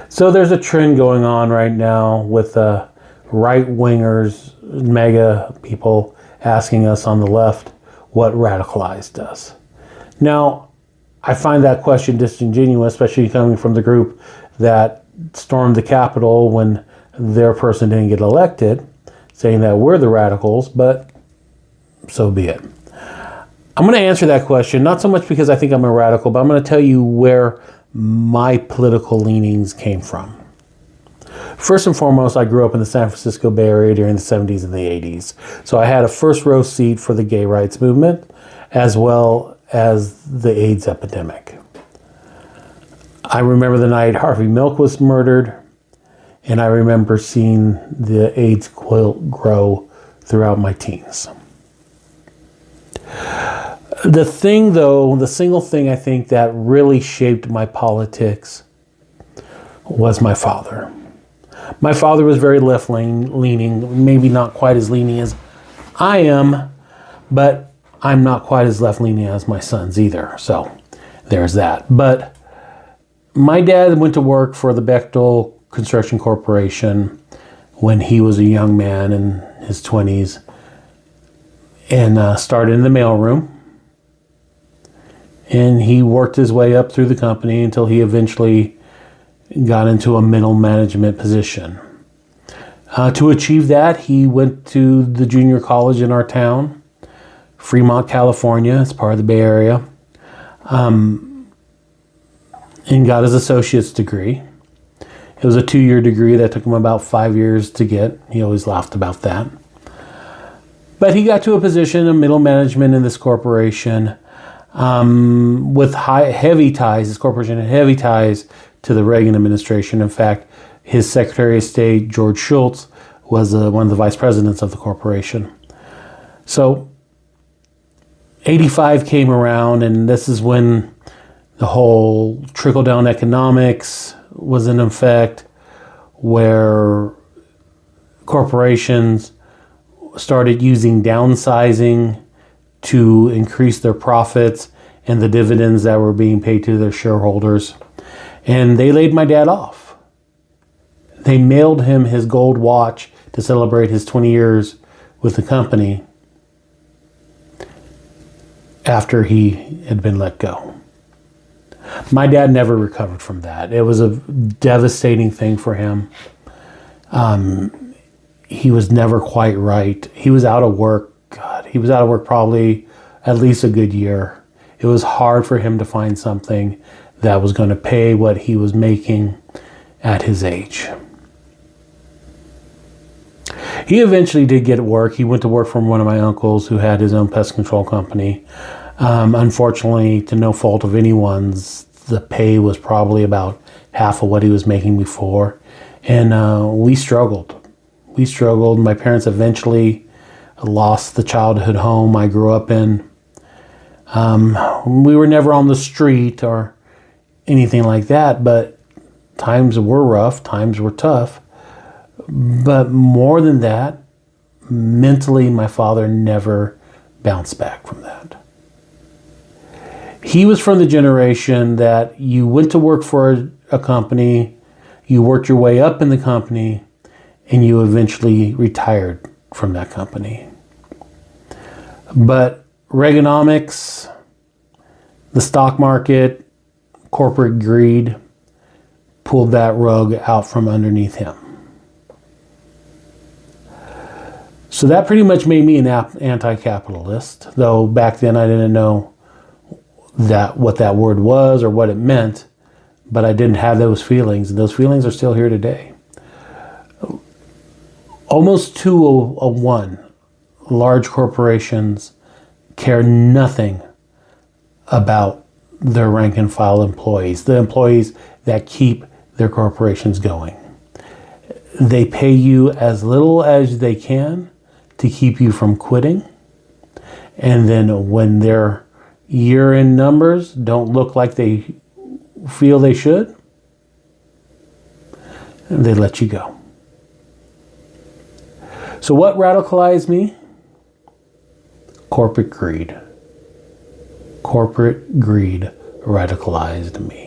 So there's a trend going on right now with right-wingers, mega people asking us on the left what radicalized does. Now, I find that question disingenuous, especially coming from the group that stormed the Capitol when their person didn't get elected, saying that we're the radicals, but so be it. I'm going to answer that question, not so much because I think I'm a radical, but I'm going to tell you where my political leanings came from. First and foremost, I grew up in the San Francisco Bay Area during the 70s and the 80s. So I had a first row seat for the gay rights movement, as well as the AIDS epidemic. I remember the night Harvey Milk was murdered, and I remember seeing the AIDS quilt grow throughout my teens. The thing, though, the single thing I think that really shaped my politics was my father. My father was very left-leaning, maybe not quite as leaning as I am, but I'm not quite as left-leaning as my sons either. So there's that. But my dad went to work for the Bechtel Construction Corporation when he was a young man in his 20s and started in the mailroom. And he worked his way up through the company until he eventually got into a middle management position. To achieve that, he went to the junior college in our town, Fremont, California. It's part of the Bay Area. And got his associate's degree. It was a 2-year degree that took him about 5 years to get. He always laughed about that. But he got to a position of middle management in this corporation with heavy ties. This corporation had heavy ties to the Reagan administration. In fact, his Secretary of State, George Shultz, was one of the vice presidents of the corporation. So 85 came around, and this is when the whole trickle-down economics was in effect, where corporations started using downsizing to increase their profits and the dividends that were being paid to their shareholders. And they laid my dad off. They mailed him his gold watch to celebrate his 20 years with the company after he had been let go. My dad never recovered from that. It was a devastating thing for him. He was never quite right. He was out of work. God, he was out of work probably at least a good year. It was hard for him to find something that was going to pay what he was making at his age. He eventually did get work. He went to work for one of my uncles who had his own pest control company. Unfortunately, to no fault of anyone's, the pay was probably about half of what he was making before. And we struggled. We struggled. My parents eventually lost the childhood home I grew up in. We were never on the street or anything like that, but times were rough, times were tough. But more than that, mentally, my father never bounced back from that. He was from the generation that you went to work for a company, you worked your way up in the company, and you eventually retired from that company. But Reaganomics, the stock market, corporate greed pulled that rug out from underneath him. So that pretty much made me an anti-capitalist, though back then I didn't know what that word was or what it meant, but I didn't have those feelings, and those feelings are still here today. Almost 2-1, large corporations care nothing about their rank and file employees, the employees that keep their corporations going. They pay you as little as they can to keep you from quitting. And then when their year-end numbers don't look like they feel they should, they let you go. So what radicalized me? Corporate greed. Corporate greed radicalized me.